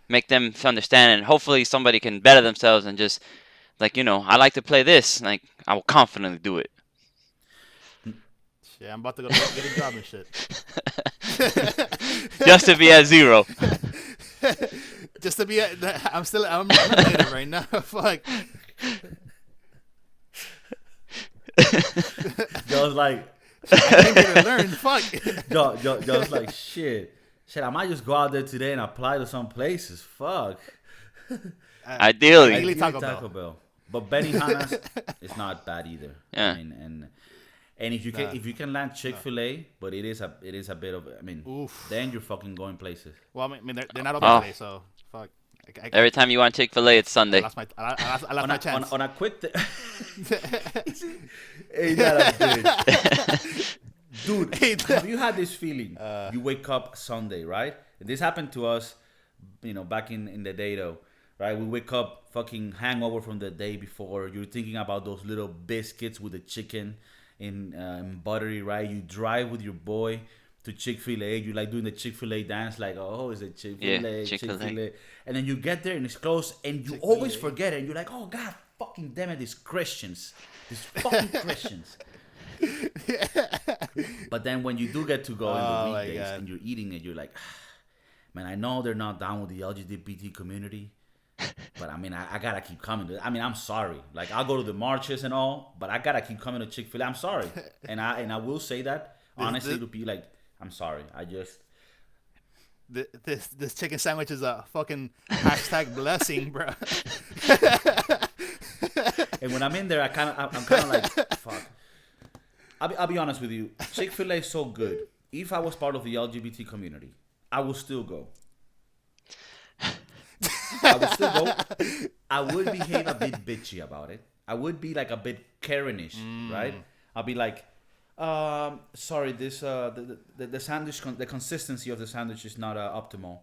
make them understand, and hopefully somebody can better themselves and just like, I like to play this. Like, I will confidently do it. Yeah, I'm about to go get a job and shit. Just to be at zero. Just to be, I'm native right now. Fuck. Joe's like, I didn't even learn. Fuck. Joe's like, shit, I might just go out there today and apply to some places. Fuck. Ideally. Ideally Taco Taco Bell. But Benihana's is not bad either. Yeah. I mean, and if you can land Chick-fil-A, but it is a bit of, I mean, Oof. then you're fucking going places. Well, I mean, they're not open Oh. today, so fuck. Every time you want Chick-fil-A, it's I Sunday. lost my chance. On a quick ain't that a bitch? Dude, have you had this feeling? You wake up Sunday, right? This happened to us, back in the day though, right? We wake up fucking hangover from the day before. You're thinking about those little biscuits with the chicken in buttery, right? You drive with your boy to Chick-fil-A. You like doing the Chick-fil-A dance, like, oh, is it Chick-fil-A? Yeah, Chick-fil-A. And then you get there and it's closed, and you always forget it. And you're like, oh God, fucking damn it, these Christians, these fucking Christians. But then when you do get to go in the weekdays and you're eating it, you're like, man, I know they're not down with the LGBT community, but I mean, I gotta keep coming. I mean, I'm sorry. Like, I'll go to the marches and all, but I gotta keep coming to Chick-fil-A. I'm sorry, and I will say that honestly to be like, I'm sorry. I just this chicken sandwich is a fucking hashtag blessing, bro. And when I'm in there, I'm kind of like, fuck. I'll be honest with you. Chick-fil-A is so good. If I was part of the LGBT community, I would still go. I would behave a bit bitchy about it. I would be like a bit Karenish, right? I'll be like, sorry, this the sandwich, the consistency of the sandwich is not optimal.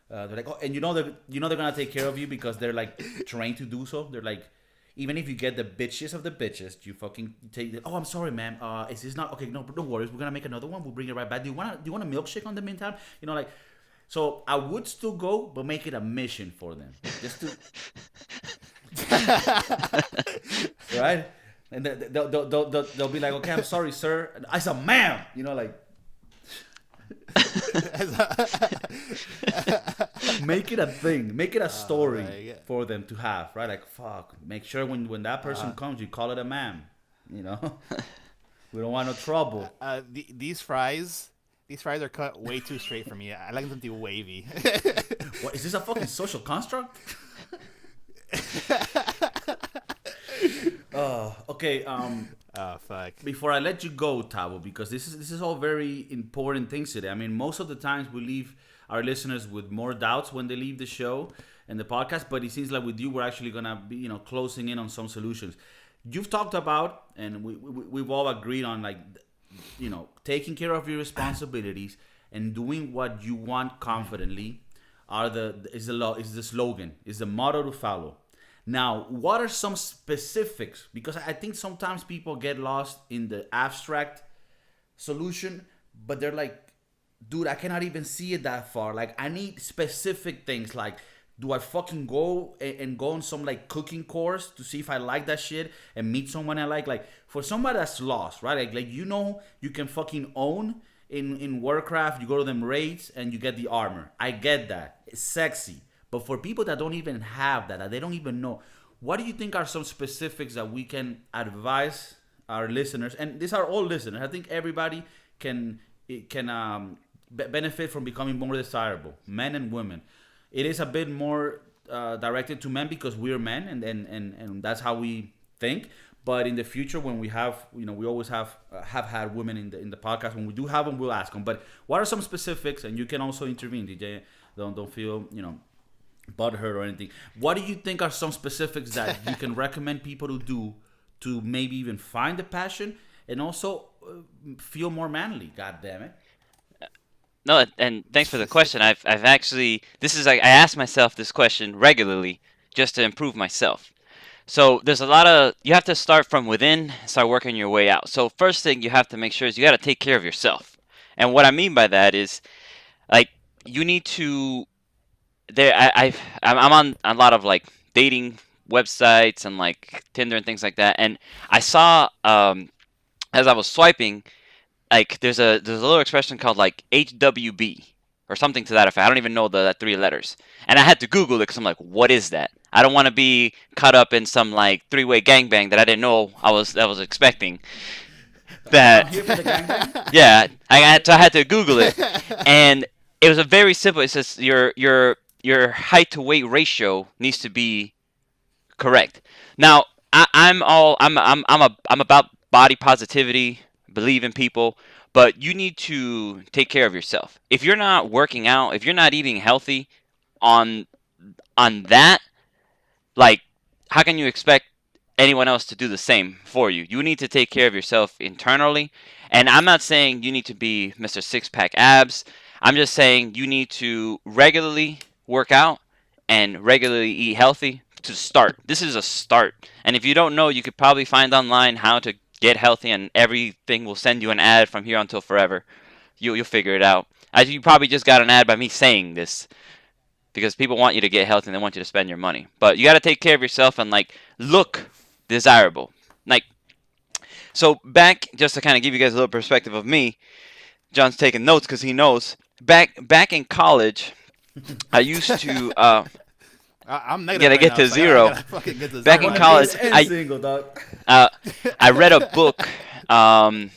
They're like, oh, and they're gonna take care of you because they're like trained to do so. They're like, even if you get the bitches of the bitches, you fucking take it. Oh, I'm sorry, ma'am. Is this not okay? No, don't worry. We're gonna make another one. We'll bring it right back. Do you want a milkshake on the meantime? Like. So I would still go, but make it a mission for them, just to, right? And they'll be like, okay, I'm sorry, sir. And I said, ma'am, like. Make it a thing, make it a story for them to have, right? Like, fuck, make sure when that person comes, you call it a ma'am. We don't want no trouble. These fries are cut way too straight for me. I like them to be wavy. What is this, a fucking social construct? Okay. Oh fuck. Before I let you go, Tavo, because this is all very important things today. I mean, most of the times we leave our listeners with more doubts when they leave the show and the podcast, but it seems like with you, we're actually gonna be, closing in on some solutions. You've talked about, and we've all agreed on, like, taking care of your responsibilities and doing what you want confidently is the slogan, is the motto to follow. Now, what are some specifics? Because I think sometimes people get lost in the abstract solution, but they're like, dude, I cannot even see it that far. Like, I need specific things. Like, do I fucking go and go on some like cooking course to see if I like that shit and meet someone I like? Like, for somebody that's lost, right? Like you can fucking own in Warcraft. You go to them raids and you get the armor. I get that. It's sexy. But for people that don't even have that they don't even know, what do you think are some specifics that we can advise our listeners? And these are all listeners. I think everybody can benefit from becoming more desirable, men and women. It is a bit more directed to men because we're men, and that's how we think. But in the future, when we have, we always have had women in the podcast. When we do have them, we'll ask them. But what are some specifics? And you can also intervene, DJ. Don't feel butthurt or anything. What do you think are some specifics that you can recommend people to do to maybe even find the passion and also feel more manly? God damn it. No, and thanks for the question. I've actually, this is like, I ask myself this question regularly just to improve myself. So there's you have to start from within, start working your way out. So first thing you have to make sure is you got to take care of yourself. And what I mean by that is, like, you need to there I'm on a lot of like dating websites and like Tinder and things like that, and I saw as I was swiping, like there's a little expression called like HWB or something to that effect. I don't even know the three letters, and I had to Google it because I'm like, what is that? I don't want to be caught up in some like three-way gangbang that I didn't know I was expecting. I'm That here for the gangbang. yeah, I had to Google it, and it was a very simple. It says your height to weight ratio needs to be correct. Now, I'm about body positivity, believe in people, but you need to take care of yourself. If you're not working out, if you're not eating healthy on that, like how can you expect anyone else to do the same for you? You need to take care of yourself internally. And I'm not saying you need to be Mr. Six Pack abs. I'm just saying you need to regularly work out and regularly eat healthy to start. This is a start. And if you don't know, you could probably find online how to get healthy, and everything will send you an ad from here until forever. You'll figure it out. As you probably just got an ad by me saying this, because people want you to get healthy and they want you to spend your money. But you got to take care of yourself and like look desirable. Like so back just to kind of give you guys a little perspective of me. John's taking notes because he knows. Back in college, I used to I'm negative gotta right get now, to so I zero. gotta fucking get to Back zero. in On a college, base and I single, dog. uh, I read a book. I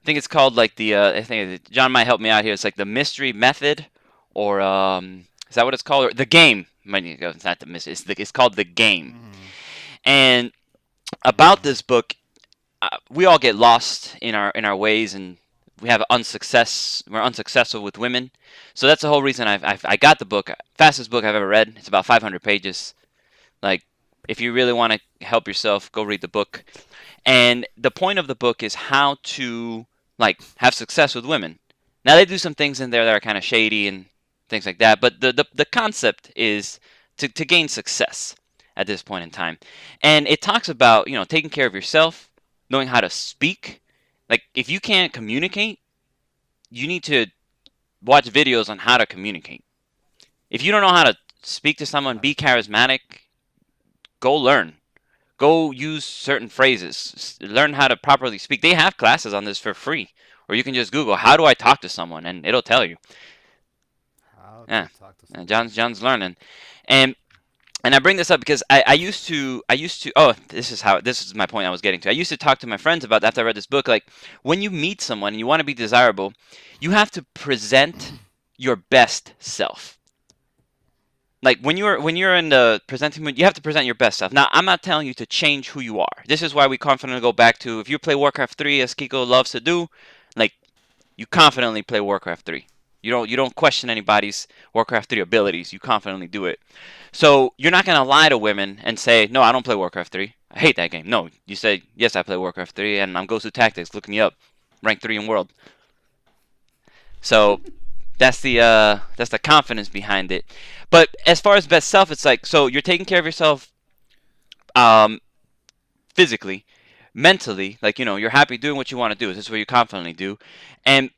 think it's called like I think John might help me out here. It's like the Mystery Method, or is that what it's called? Or the Game. It's not the mystery. It's called the Game. Mm-hmm. And about this book, we all get lost in our ways, and we have unsuccess. We're unsuccessful with women. So that's the whole reason I got the book. Fastest book I've ever read. It's about 500 pages. Like, if you really want to help yourself, go read the book. And the point of the book is how to like have success with women. Now they do some things in there that are kind of shady and things like that, but the concept is to gain success at this point in time. And it talks about, taking care of yourself, knowing how to speak. Like if you can't communicate, you need to watch videos on how to communicate. If you don't know how to speak to someone, be charismatic, go learn. Go use certain phrases. Learn how to properly speak. They have classes on this for free. Or you can just Google, how do I talk to someone? And it'll tell you. How Yeah. to talk to someone. John's learning. And I bring this up because this is my point I was getting to. I used to talk to my friends about after I read this book, like when you meet someone and you want to be desirable, you have to present your best self. Like when you're in the presenting mood, you have to present your best self. Now, I'm not telling you to change who you are. This is why we confidently go back to if you play Warcraft 3 as Kiko loves to do, like you confidently play Warcraft 3. You don't question anybody's Warcraft 3 abilities. You confidently do it. So you're not gonna lie to women and say, "No, I don't play Warcraft 3. I hate that game." No, you say, "Yes, I play Warcraft 3 and I'm Ghost of Tactics. Look me up, rank 3 in world." So that's the confidence behind it. But as far as best self, it's like so you're taking care of yourself um, physically, mentally, like you're happy doing what you want to do. This is what you confidently do. And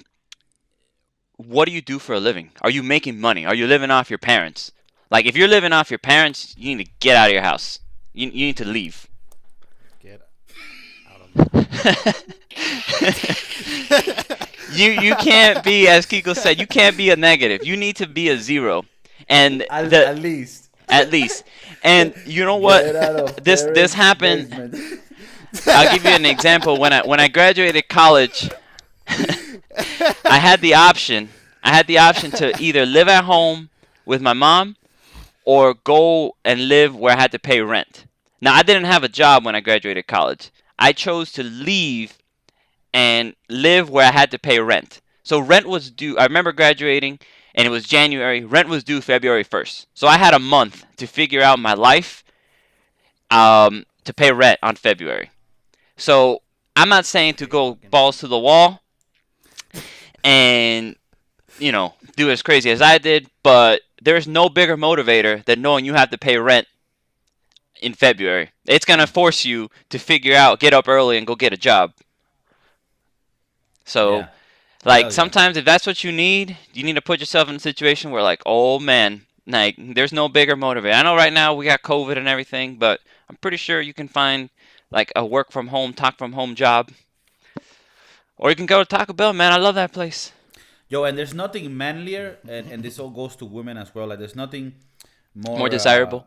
what do you do for a living? Are you making money? Are you living off your parents? Like if you're living off your parents, you need to get out of your house. You need to leave. Get out of my You can't be, as Kiko said, you can't be a negative. You need to be a zero. And At least. at least. And you know Get out what? of This parents' happened. basement. I'll give you an example. When I graduated college, I had the option. I had the option to either live at home with my mom or go and live where I had to pay rent. Now, I didn't have a job when I graduated college. I chose to leave and live where I had to pay rent. So rent was due. I remember graduating and it was January. Rent was due February 1st. So I had a month to figure out my life to pay rent on February. So I'm not saying to go balls to the wall and do as crazy as I did, but there's no bigger motivator than knowing you have to pay rent in February. It's gonna force you to figure out, get up early and go get a job. So, Yeah. like Hell yeah. sometimes if that's what you need to put yourself in a situation where like, oh man, Like, there's no bigger motivator. I know right now we got COVID and everything, but I'm pretty sure you can find like a work from home, talk from home job, or you can go to Taco Bell. Man, I love that place. Yo, and there's nothing manlier, and this all goes to women as well. Like, there's nothing More more. desirable.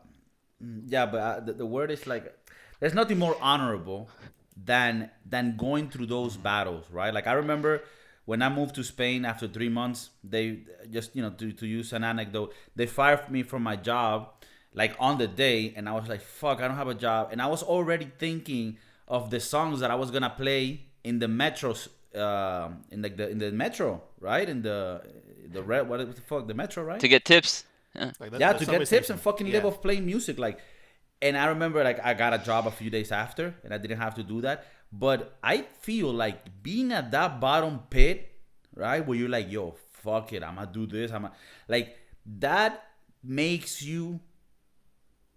Yeah, but the word is like, there's nothing more honorable than going through those battles, right? Like I remember when I moved to Spain after 3 months, they just to use an anecdote, they fired me from my job like on the day, and I was like, fuck, I don't have a job, and I was already thinking of the songs that I was gonna play in the metros, in the metro, right? In the red, what the fuck, the metro, right? To get tips. Yeah. Like Yeah, the to subway get tips and station. fucking live Yeah. off playing music. Like, and I remember like I got a job a few days after, and I didn't have to do that. But I feel like being at that bottom pit, right, where you're like, yo, fuck it, I'm gonna do this. Like that makes you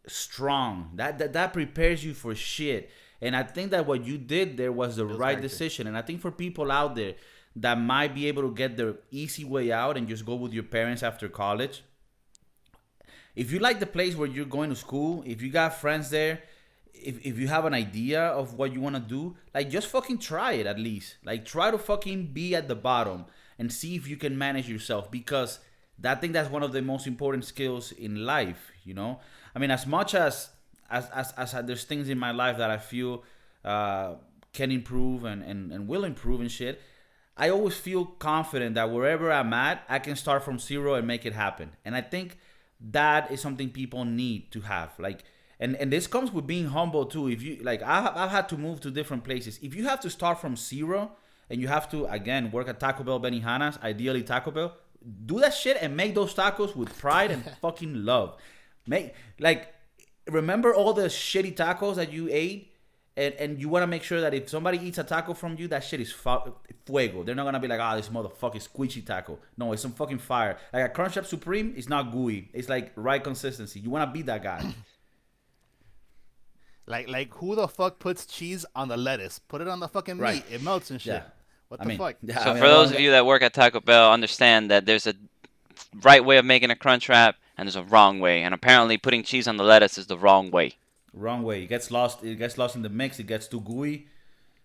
strong. That prepares you for shit. And I think that what you did there was the right character. decision. And I think for people out there that might be able to get the easy way out and just go with your parents after college, if you like the place where you're going to school, if you got friends there, if you have an idea of what you want to do, like just fucking try it at least. Like try to fucking be at the bottom and see if you can manage yourself, because I think that's one of the most important skills in life, you know? I mean, as much as there's things in my life that I feel can improve and will improve and shit, I always feel confident that wherever I'm at, I can start from zero and make it happen. And I think that is something people need to have. Like, and this comes with being humble too. If you like, I've had to move to different places. If you have to start from zero and you have to again work at Taco Bell, Benihana's, ideally Taco Bell, do that shit and make those tacos with pride and fucking love. Make like remember all the shitty tacos that you ate, and you want to make sure that if somebody eats a taco from you, that shit is fuego. They're not gonna be like, ah, this motherfucker is squishy taco. No, it's some fucking fire. Like a Crunch Up Supreme, it's not gooey. It's like right consistency. You want to be that guy. Like who the fuck puts cheese on the lettuce? Put it on the fucking meat. Right. It melts and shit. Yeah. What I the mean, fuck? yeah, So I mean, for those of you that work at Taco Bell, understand that there's a right way of making a crunch wrap and there's a wrong way, and apparently putting cheese on the lettuce is the wrong way. wrong way. It gets lost. It gets lost in the mix. It gets too gooey.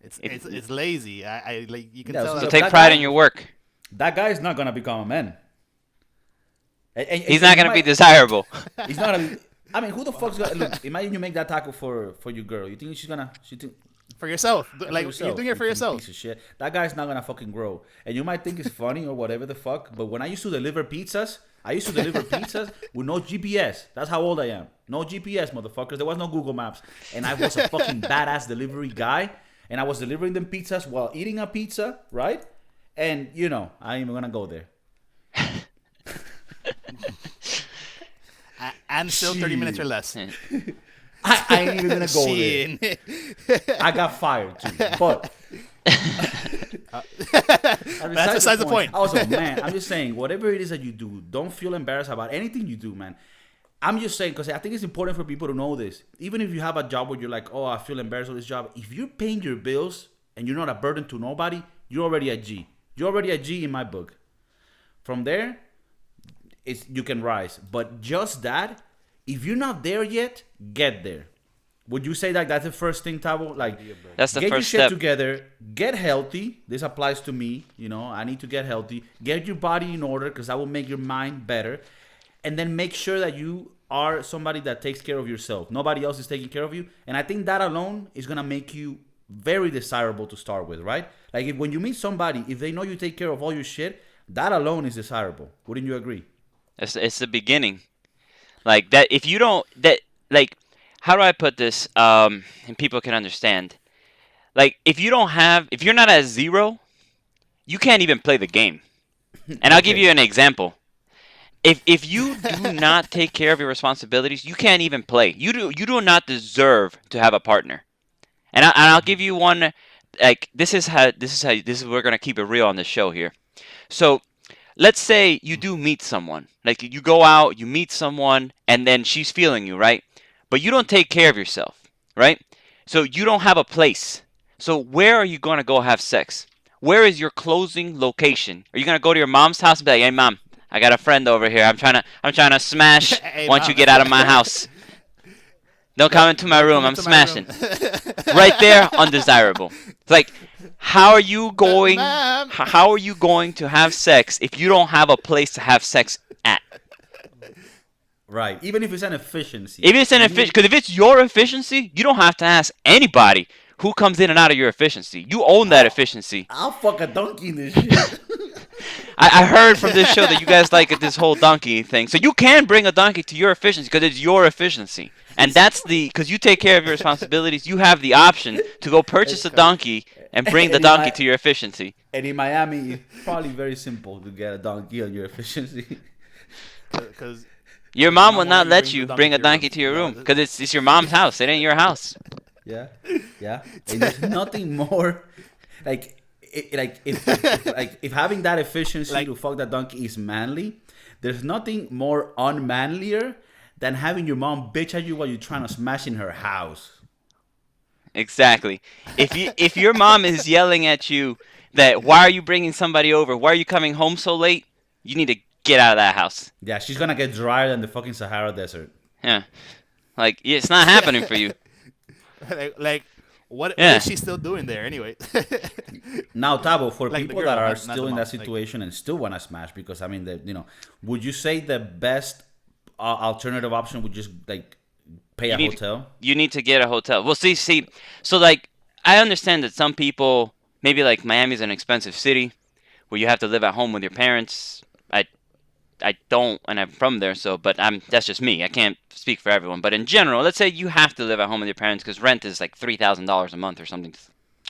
It's lazy. I like you can Yeah, tell so So that. take that pride guy- in your work. That guy is not gonna become a man. He's not gonna be desirable. He's not gonna be. I mean, who the fuck's gonna look? Imagine you make that taco for your girl. You think she's gonna? For yourself. For Like yourself, you're doing it for you yourself. Piece of shit. That guy's not gonna fucking grow. And you might think it's funny or whatever the fuck, but when I used to deliver pizzas, with no GPS. That's how old I am. No GPS, motherfuckers. There was no Google Maps, and I was a fucking badass delivery guy. And I was delivering them pizzas while eating a pizza, right? And I ain't even gonna go there. And still 30 minutes or less. I ain't even gonna go there. Shit. I got fired too, but. That's besides the point. Also, man, I'm just saying, whatever it is that you do, don't feel embarrassed about anything you do, man. I'm just saying, because I think it's important for people to know this. Even if you have a job where you're like, oh, I feel embarrassed with this job. If you're paying your bills and you're not a burden to nobody, you're already a G. You're already a G in my book. From there, you can rise. But just that, if you're not there yet, get there. Would you say that that's the first thing, Tavo? Like, That's the get your first shit step. together, get healthy. This applies to me. I need to get healthy. Get your body in order, because that will make your mind better. And then make sure that you are somebody that takes care of yourself. Nobody else is taking care of you. And I think that alone is going to make you very desirable to start with, right? Like, when you meet somebody, if they know you take care of all your shit, that alone is desirable. Wouldn't you agree? It's the beginning. Like that. If you don't like, how do I put this? And people can understand. Like, if you're not at zero, you can't even play the game. And I'll give you an example. If you do not take care of your responsibilities, you can't even play. You do not deserve to have a partner. And I'll give you one. Like, this is we're gonna keep it real on this show here. So, let's say you do meet someone. Like, you go out, you meet someone, and then she's feeling you, right? But you don't take care of yourself, right? So you don't have a place. So where are you gonna go have sex? Where is your closing location? Are you gonna go to your mom's house and be like, hey mom, I got a friend over here. I'm trying to smash Hey, once you mom. get out of my house. Don't come into my Don't room. come I'm into my room. smashing. Right there, undesirable. It's like, how are you going? Mom. How are you going to have sex if you don't have a place to have sex at? Right. Even if it's an efficiency. If it's an You efficient, need because if it's your efficiency, you don't have to ask anybody who comes in and out of your efficiency. You own that I'll, efficiency. I'll fuck a donkey in this shit. I heard from this show that you guys like this whole donkey thing. So you can bring a donkey to your efficiency because it's your efficiency. And that's because you take care of your responsibilities. You have the option to go purchase a donkey and bring the And in donkey my to your efficiency. and in Miami, it's probably very simple to get a donkey on your efficiency. Because Your your mom mom will will not let let you you bring bring a the donkey donkey to your to your room room. because it's your mom's house. It ain't your house. Yeah, yeah. And there's nothing more like if having that efficiency Like- to fuck that donkey is manly. There's nothing more unmanlier than having your mom bitch at you while you're trying to smash in her house. Exactly. If your mom is yelling at you that why are you bringing somebody over? Why are you coming home so late? You need to get out of that house. Yeah, she's gonna get drier than the fucking Sahara Desert. Yeah. Like it's not happening for you. like what Yeah. is she still doing there anyway? Now, Tabo, for Like the people girl, that are not still the in mom, that like- situation and still want to smash, because I mean, would you say the best alternative option would just like pay a You need- hotel? You need to get a hotel. Well, see, so like I understand that some people maybe like Miami's an expensive city where you have to live at home with your parents. I don't, and I'm from there, so but that's just me. I can't speak for everyone, but in general, let's say you have to live at home with your parents because rent is like $3,000 a month or something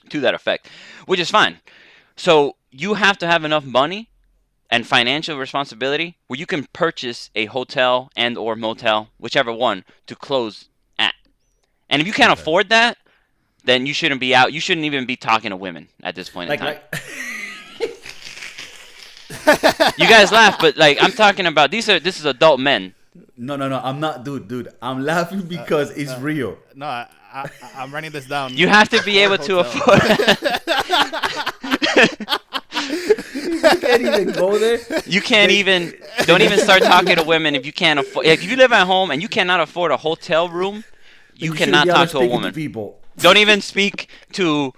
to that effect, which is fine. So you have to have enough money and financial responsibility where you can purchase a hotel and or motel, whichever one, to close at. And if you can't Okay. afford that, then you shouldn't be out. You shouldn't even be talking to women at this point in Like, time. like You guys laugh, but like I'm talking about this is adult men. no, I'm not, dude. I'm laughing because it's real. No, I'm writing this down. You have to be able to Hotel. afford. You can't even go there. You can't even don't even start talking to women if you can't afford. Like, if you live at home and you cannot afford a hotel room, you shouldn't cannot be talk honest to a speaking woman. people. Don't even speak to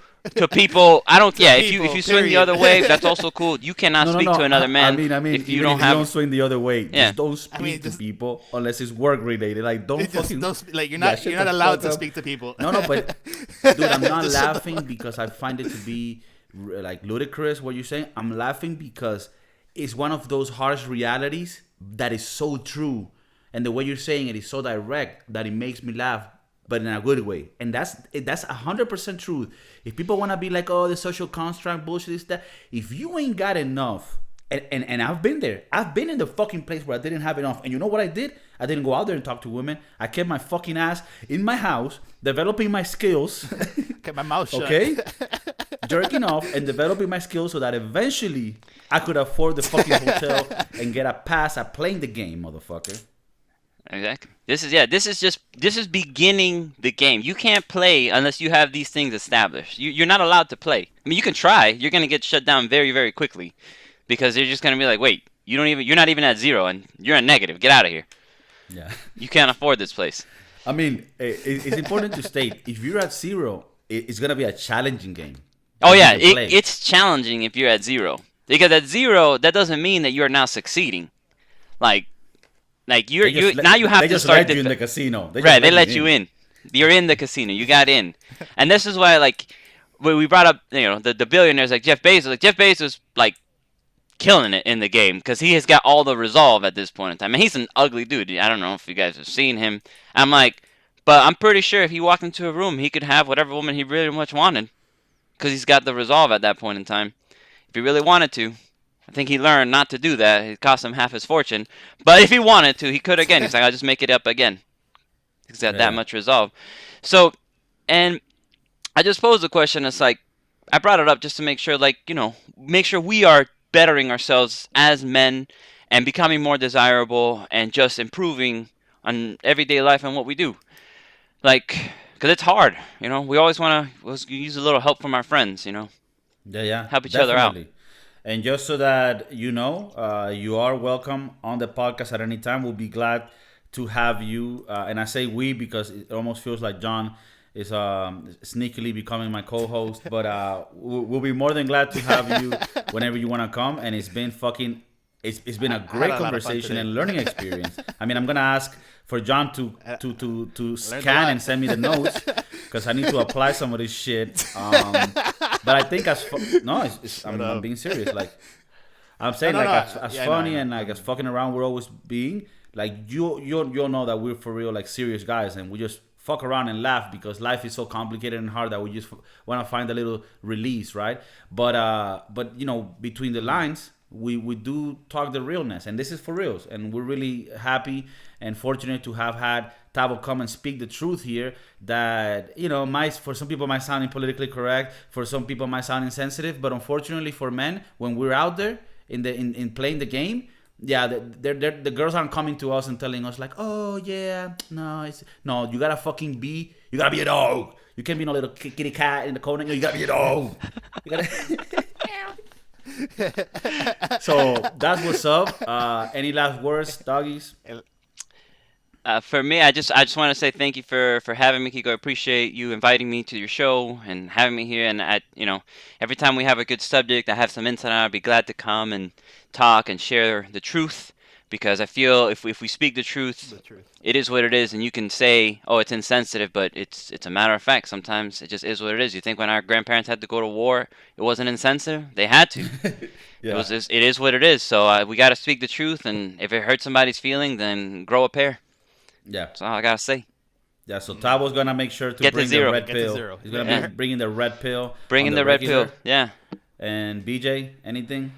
people. I don't. Yeah, if you people, swing the period. other way, that's also cool. You cannot speak to another man I mean, if you even don't if you have. don't swing the other way, Yeah. just don't speak mean, to just- people unless it's work related. Like, don't It just fucking. like you're Yeah, not shut you're not the allowed fuck to up. speak to people. No, but dude, I'm not Just shut the laughing because I find it to be like ludicrous what you're saying. I'm laughing because it's one of those harsh realities that is so true, and the way you're saying it is so direct that it makes me laugh, but in a good way. And that's 100% truth. If people want to be like, oh, the social construct bullshit is that, if you ain't got enough. And I've been there. I've been in the fucking place where I didn't have enough. And you know what I did? I didn't go out there and talk to women. I kept my fucking ass in my house, developing my skills, Kept my mouth shut. okay? Jerking off and developing my skills so that eventually I could afford the fucking hotel and get a pass at playing the game, motherfucker. Exactly. This is beginning the game. You can't play unless you have these things established. You're not allowed to play. I mean, you can try. You're gonna get shut down very, very quickly, because they're just gonna be like, wait, you're not even at zero, and you're at negative. Get out of here. Yeah. You can't afford this place. I mean, it's important to state, if you're at zero, it's going to be a challenging game. Oh You yeah, need to play. it's challenging if you're at zero, because at zero that doesn't mean that you're now succeeding. Like They just let- now you have they to just start let you in the the casino. They just right. They let you in. You're in the casino. You got in, and this is why like when we brought up the billionaires like Jeff Bezos. Like Jeff Bezos like killing it in the game because he has got all the resolve at this point in time. And he's an ugly dude. I don't know if you guys have seen him. I'm like, but I'm pretty sure if he walked into a room, he could have whatever woman he really much wanted because he's got the resolve at that point in time. If he really wanted to. I think he learned not to do that. It cost him half his fortune. But if he wanted to, he could again. He's like, I'll just make it up again. He's got Yeah. that much resolve. So, and I just posed the question. It's like, I brought it up just to make sure, like, make sure we are bettering ourselves as men and becoming more desirable and just improving on everyday life and what we do. Like, because it's hard, we always want to use a little help from our friends, Yeah. Help each other out. Definitely. And just so that you know, you are welcome on the podcast at any time. We'll be glad to have you. And I say we because it almost feels like John is sneakily becoming my co-host. But we'll be more than glad to have you whenever you want to come. And it's been fucking. It's been a I had great a lot of fun conversation today. and learning experience. I mean, I'm gonna ask for John to Learned a scan lot. and send me the notes because I need to apply some of this shit. But I think no, I'm being serious. Like I'm saying, No, no, like no. as Yeah, I funny know. and like as fucking around we're always being. Like you'll know that we're for real, like serious guys, and we just fuck around and laugh because life is so complicated and hard that we just want to find a little release, right? But you know, between the lines, we do talk the realness, and this is for reals, and we're really happy and fortunate to have had Tavo come and speak the truth here. That you know, might for some people might sound politically correct, for some people might sound insensitive, but unfortunately for men, when we're out there in playing the game, yeah, the girls aren't coming to us and telling us like, oh yeah, no, you gotta you gotta be a dog. You can't be no little kitty cat in the corner. You gotta be a dog. You gotta. So that's what's up. Any last words, doggies? For me, I just want to say thank you for having me, Kiko. I appreciate you inviting me to your show and having me here. And every time we have a good subject, I have some insight on, I'd be glad to come and talk and share the truth. Because I feel if we speak the truth, The truth. it is what it is, and you can say, oh, it's insensitive, but it's a matter of fact. Sometimes it just is what it is. You think when our grandparents had to go to war, it wasn't insensitive? They had to. Yeah, It is what it is. So we got to speak the truth, and if it hurts somebody's feeling, then grow a pair. yeah, That's all I gotta say. yeah. So Tavo's gonna make sure to Get to bring the zero. red Get to pill. zero. He's gonna Yeah. be bringing the red pill. Bring on in the the red regular. pill. Yeah. And BJ, anything?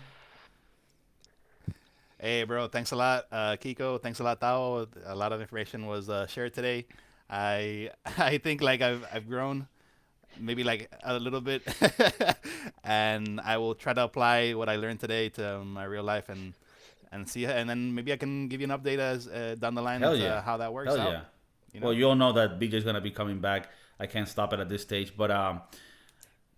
Hey, bro, thanks a lot, Kiko. Thanks a lot, Tao. A lot of information was shared today. I I think like I've grown, maybe like a little bit, and I will try to apply what I learned today to my real life and see, and then maybe I can give you an update as down the line Hell as yeah. how that works Hell out. yeah. You know? Well, you all know that BJ's gonna be coming back. I can't stop it at this stage, but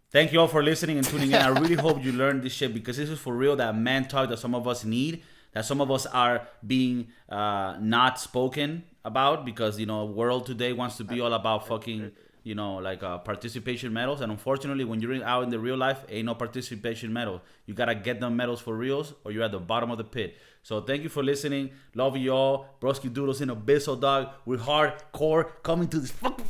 thank you all for listening and tuning in. I really hope you learned this shit because this is for real. That man talk that some of us need, that some of us are being not spoken about because world today wants to be all about fucking like participation medals, and unfortunately when you're out in the real life ain't no participation medal. You gotta get them medals for reals or you're at the bottom of the pit. So thank you for listening. Love you all. Broskiedoodles in Abyssal, dog. We're hardcore coming to this fucking